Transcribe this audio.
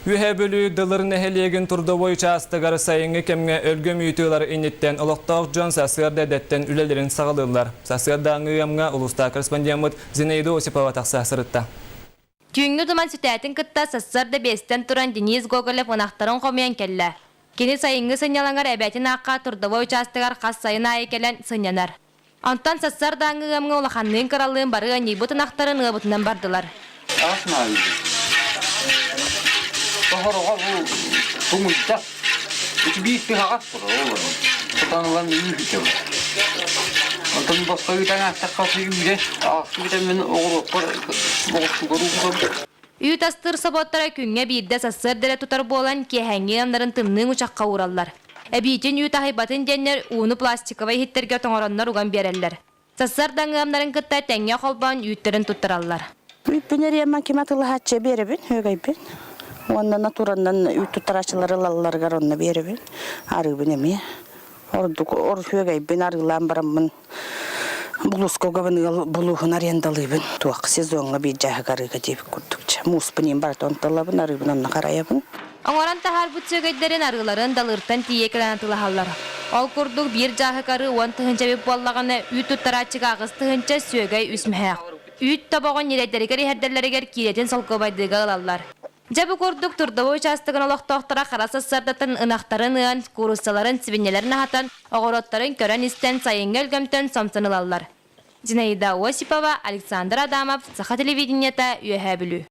Ühe bölüğü dılırın eheliyeğin turdovoy çağıstıgar sayını kemge ölgüm ütüleri initten ılıqtaq John Sasır dedetten ülelerin sağılırlar. Sasır dağıngıyamga uluslar korespondiyamıt Zineydi Osipova taqsasırıtta. Tüңnü duman sütәтін кытта сассарды бестен туран Денис Гоголев ынақтарын қомиян келі. Кені сайынғы сынялаңар әбәтін аққа тұрдывой участығар қас сайын айы келен сынянар. Антан сассар даңғы ғамғы олақанның қыралығын бары небут ынақтарын ғыбытынан бардылар. Үйт астыр саботтара күнге бейді сассыр дәрі тұтар болан кехәңге андарын тымның ұчаққа ураллар. Әбейтін үйт ахайбатын жәнер уыны пластиковай хиттерге тоңороннар уған берелер. Сассар даңғамнарын кытта тәңе қолбан үйттерін тұттыралар. Үйппенер еман кематылы хатча беребін, өгайбін. Оннан тураннан үйт тұттарашылары лалларғар онна беребін. Арыбын еме. Ор өгайбін арылан барамын. Булускога булухын арендалыбын. Туақ сезонға бей жағығарыға деп күрдікчі. Муспынен бар тонталабын, арыбын онна қараябын. Оңоран тахар бұт сөгейдерін арыларын далыртан тиекілен атылахалар. Ол күрдік бір жағығары он тұхынча беп боллағаны үйт тұттарачыға ағыз тұхынча сөгей үсмәяқ. Үйт табағын елеттерігер ердерлерігер керетін солқобайдыға алалар. Жабы көрдік тұрдығы участығын олықтақтыра қарасыз-сардатын ынақтарын ұян, курусталарын сібінелерін ағатан, оғыроттарын көрін істен сайынғы өлгімтін сомсынылалар. Зинаида Осипова, Александр Адамов, Саха телевидениета, Үйәһә білу.